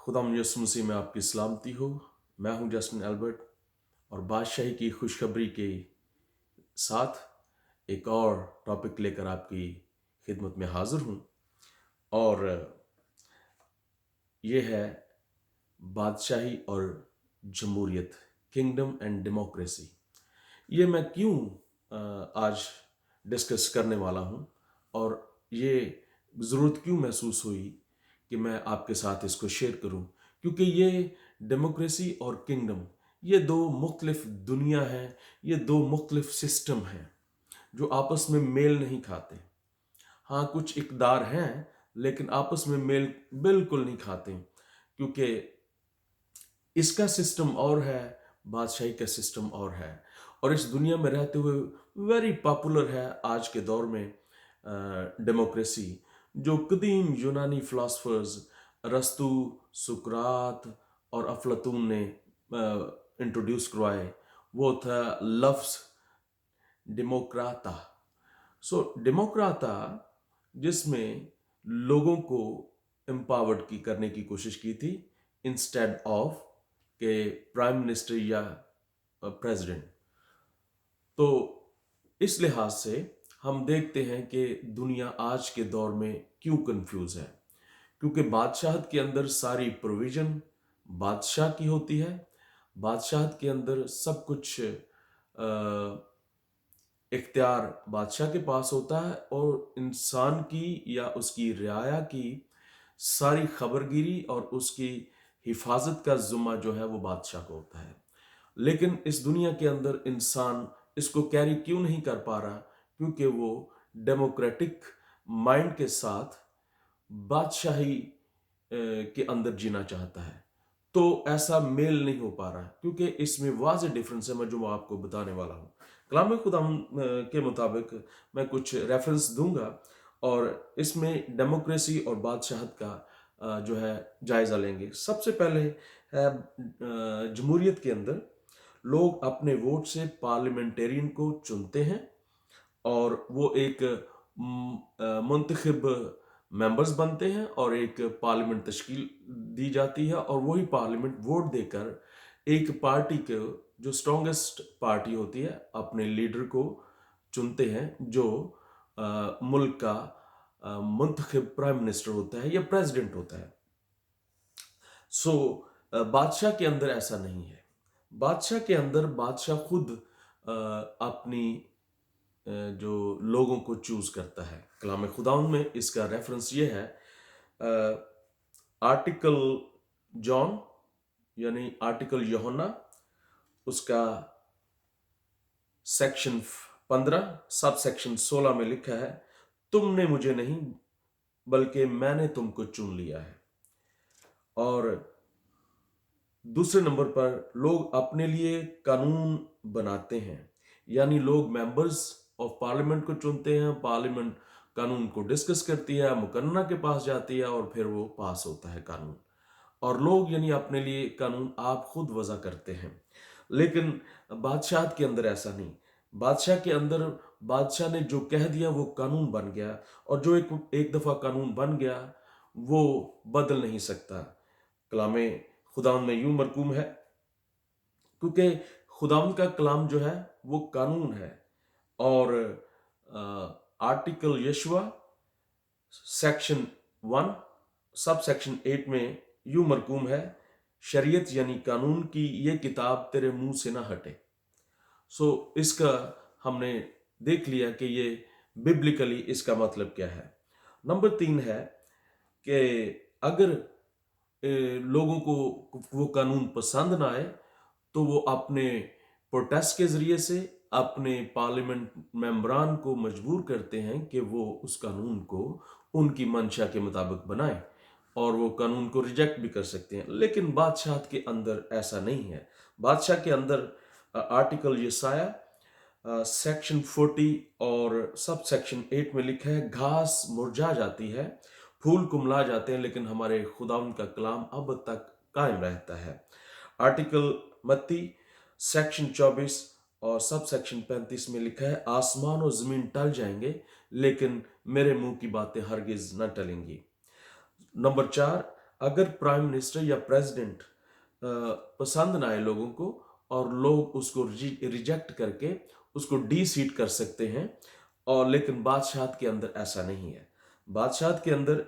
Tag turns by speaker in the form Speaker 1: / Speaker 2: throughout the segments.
Speaker 1: खुदावंद यीशु मसीह में आपकी सलामती हो। मैं हूं जस्टिन एल्बर्ट और बादशाही की खुशखबरी के साथ एक और टॉपिक लेकर आपकी खिदमत में हाजिर हूं और ये है बादशाही और जमहूरियत, किंगडम एंड डेमोक्रेसी। ये मैं क्यों आज डिस्कस करने वाला हूं और ये ज़रूरत क्यों महसूस हुई कि मैं आपके साथ इसको शेयर करूं, क्योंकि ये डेमोक्रेसी और किंगडम ये दो मुख्तलिफ दुनिया हैं, ये दो मुख्तलिफ सिस्टम हैं जो आपस में मेल नहीं खाते। हाँ, कुछ इक़्तिदार हैं लेकिन आपस में मेल बिल्कुल नहीं खाते, क्योंकि इसका सिस्टम और है, बादशाही का सिस्टम और है। और इस दुनिया में रहते हुए वेरी पॉपुलर है आज के दौर में डेमोक्रेसी, जो कदीम यूनानी फिलोसफर्स अरस्तु, सुकरात और अफलातून ने इंट्रोड्यूस करवाए। वो था लफ्ज़ डेमोक्राता। डेमोक्राता जिसमें लोगों को एम्पावर्ड करने की कोशिश की थी इंस्टेड ऑफ के प्राइम मिनिस्टर या प्रेसिडेंट। तो इस लिहाज से हम देखते हैं कि दुनिया आज के दौर में क्यों कंफ्यूज है, क्योंकि बादशाहत के अंदर सारी प्रोविजन बादशाह की होती है। बादशाहत के अंदर सब कुछ इख्तियार बादशाह के पास होता है और इंसान की या उसकी रियाया की सारी खबरगिरी और उसकी हिफाजत का ज़िम्मा जो है वो बादशाह को होता है। लेकिन इस दुनिया के अंदर इंसान इसको कैरी क्यों नहीं कर पा रहा? क्योंकि वो डेमोक्रेटिक माइंड के साथ बादशाही के अंदर जीना चाहता है, तो ऐसा मेल नहीं हो पा रहा, क्योंकि इसमें वाज़ेह डिफरेंस है मैं जो आपको बताने वाला हूँ। कलाम खुदा के मुताबिक मैं कुछ रेफरेंस दूंगा और इसमें डेमोक्रेसी और बादशाहत का जो है जायज़ा लेंगे। सबसे पहले है जमहूरियत के अंदर लोग अपने वोट से पार्लियामेंटेरियन को चुनते हैं और वो एक मुंतखब मेंबर्स बनते हैं और एक पार्लियामेंट तश्कील दी जाती है और वही पार्लियामेंट वोट देकर एक पार्टी के जो स्ट्रॉन्गेस्ट पार्टी होती है अपने लीडर को चुनते हैं, जो मुल्क का मुंतखब प्राइम मिनिस्टर होता है या प्रेसिडेंट होता है। बादशाह के अंदर ऐसा नहीं है। बादशाह के अंदर बादशाह खुद अपनी जो लोगों को चूज करता है। कलाम खुदाउन में इसका रेफरेंस ये है, आर्टिकल जॉन यानी आर्टिकल यूहन्ना, उसका सेक्शन 15 सब सेक्शन 16 में लिखा है, तुमने मुझे नहीं बल्कि मैंने तुमको चुन लिया है। और दूसरे नंबर पर लोग अपने लिए कानून बनाते हैं, यानी लोग मेंबर्स ऑफ पार्लियामेंट को चुनते हैं, पार्लियामेंट कानून को डिस्कस करती है, मुकर्रना के पास जाती है और फिर वो पास होता है कानून। और लोग यानी अपने लिए कानून आप खुद वज़ा करते हैं। लेकिन बादशाह के अंदर ऐसा नहीं। बादशाह के अंदर बादशाह ने जो कह दिया वो कानून बन गया, और जो एक दफ़ा कानून बन गया वो बदल नहीं सकता। कलामे खुदावंद में यूं मरकूम है, क्योंकि खुदावंद का कलाम जो है वो कानून है। और आर्टिकल यशवा सेक्शन 1 सब सेक्शन 8 में यूं मरकूम है, शरीयत यानी कानून की ये किताब तेरे मुंह से ना हटे। इसका हमने देख लिया कि ये बिब्लिकली इसका मतलब क्या है। नंबर 3 है कि अगर लोगों को वो कानून पसंद ना आए तो वो अपने प्रोटेस्ट के ज़रिए से अपने पार्लियामेंट मेंबरान को मजबूर करते हैं कि वो उस कानून को उनकी मंशा के मुताबिक बनाएं, और वो कानून को रिजेक्ट भी कर सकते हैं। लेकिन बादशाह के अंदर ऐसा नहीं है। बादशाह के अंदर आर्टिकल यसाया सेक्शन 40 और सब सेक्शन 8 में लिखा है, घास मुरझा जाती है, फूल कुमला जाते हैं, लेकिन हमारे खुदावंद का कलाम अब तक कायम रहता है। आर्टिकल मत्ती सेक्शन 24 और सब सेक्शन 35 में लिखा है, आसमान और जमीन टल जाएंगे लेकिन मेरे मुंह की बातें हरगिज न टलेंगी। नंबर 4 अगर प्राइम मिनिस्टर या प्रेसिडेंट पसंद ना आए लोगों को और लोग उसको रिजेक्ट करके उसको डी सीट कर सकते हैं, और लेकिन बादशाहत के अंदर ऐसा नहीं है। बादशाहत के अंदर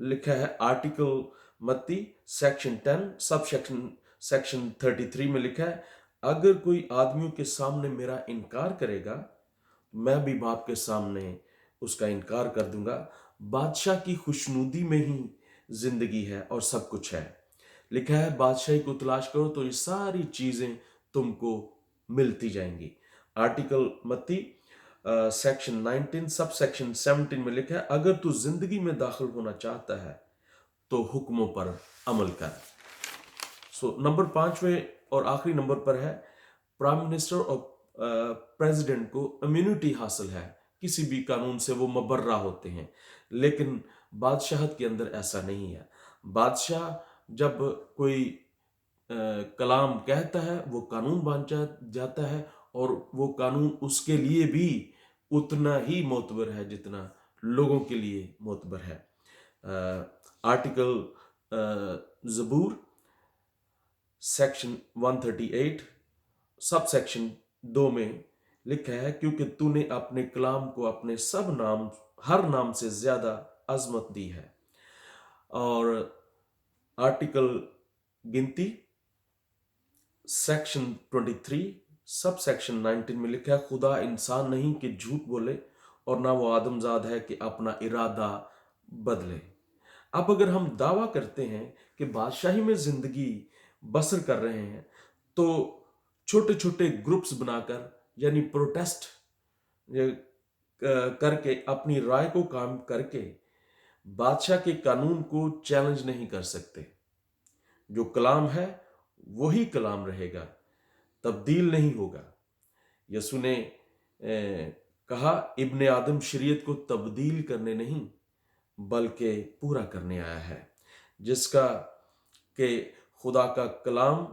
Speaker 1: लिखा है आर्टिकल मत्ती सेक्शन 10 सब सेक्शन 33 में लिखा है, अगर कोई आदमियों के सामने मेरा इनकार करेगा, मैं भी बाप के सामने उसका इनकार कर दूंगा। बादशाह की खुशनुदी में ही जिंदगी है और सब कुछ है। लिखा है बादशाही को तलाश करो तो ये सारी चीजें तुमको मिलती जाएंगी। आर्टिकल मत्ती सेक्शन 19 सब सेक्शन 17 में लिखा है, अगर तू जिंदगी में दाखिल होना चाहता है तो हुक्मों पर अमल कर। नंबर 5वें और आखिरी नंबर पर है, प्राइम मिनिस्टर और प्रेसिडेंट को इम्यूनिटी हासिल है, किसी भी कानून से वो मबर्रा होते हैं, लेकिन बादशाहत के अंदर ऐसा नहीं है। बादशाह जब कोई कलाम कहता है वो कानून बन जाता है, और वो कानून उसके लिए भी उतना ही मोतबर है जितना लोगों के लिए मोतबर है। आर्टिकल ज़बूर सेक्शन 138 सब सेक्शन 2 में लिखा है, क्योंकि तूने अपने कलाम को अपने सब नाम हर नाम से ज्यादा अजमत दी है। और आर्टिकल गिनती सेक्शन 23 सब सेक्शन 19 में लिखा है, खुदा इंसान नहीं कि झूठ बोले और ना वो आदमजाद है कि अपना इरादा बदले। अब अगर हम दावा करते हैं कि बादशाही में जिंदगी बसर कर रहे हैं, तो छोटे छोटे ग्रुप्स बनाकर यानी प्रोटेस्ट करके अपनी राय को काम करके बादशाह के कानून को चैलेंज नहीं कर सकते। जो कलाम है वही कलाम रहेगा, तब्दील नहीं होगा। यसू ने कहा, इब्ने आदम शरीयत को तब्दील करने नहीं बल्कि पूरा करने आया है, जिसका कि खुदा का कलाम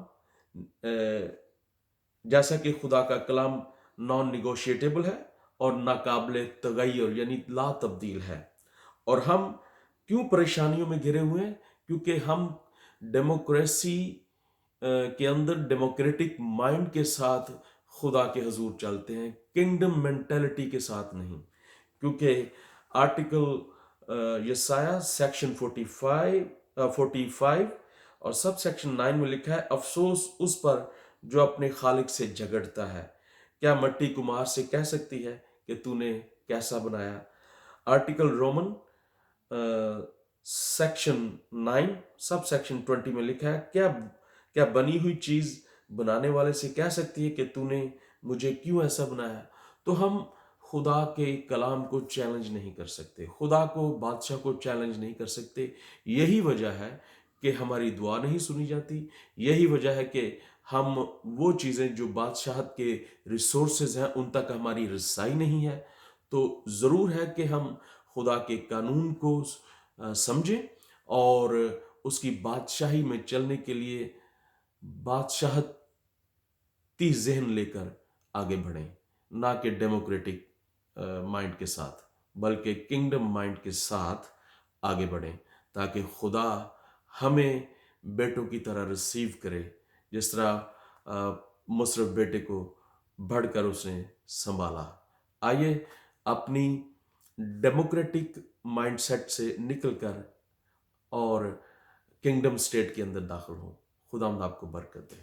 Speaker 1: जैसा कि खुदा का कलाम नॉन निगोशिएटेबल है और नाकाबिले तगय्युर यानी ला तब्दील है। और हम क्यों परेशानियों में घिरे हुए हैं? क्योंकि हम डेमोक्रेसी के अंदर डेमोक्रेटिक माइंड के साथ खुदा के हजूर चलते हैं, किंगडम मेंटेलिटी के साथ नहीं। क्योंकि आर्टिकल यसाया सेक्शन 45 और सब सेक्शन 9 में लिखा है, अफसोस उस पर जो अपने खालिक से झगड़ता है, क्या मिट्टी कुम्हार से कह सकती है कि तूने कैसा बनाया। Article Roman section 9 sub section 20 में लिखा है, क्या बनी हुई चीज बनाने वाले से कह सकती है कि तूने मुझे क्यों ऐसा बनाया। तो हम खुदा के कलाम को चैलेंज नहीं कर सकते, खुदा को बादशाह को चैलेंज नहीं कर सकते। यही वजह है कि हमारी दुआ नहीं सुनी जाती, यही वजह है कि हम वो चीज़ें जो बादशाहत के रिसोर्सेज हैं उन तक हमारी रसाई नहीं है। तो ज़रूर है कि हम खुदा के कानून को समझें और उसकी बादशाही में चलने के लिए बादशाहती जहन लेकर आगे बढ़ें, ना कि डेमोक्रेटिक माइंड के साथ, बल्कि किंगडम माइंड के साथ आगे बढ़ें, ताकि खुदा हमें बेटों की तरह रिसीव करे, जिस तरह मुसरफ बेटे को बढ़कर उसने संभाला। आइए अपनी डेमोक्रेटिक माइंडसेट से निकलकर और किंगडम स्टेट के अंदर दाखिल हो। खुदा आपको बरकत दे।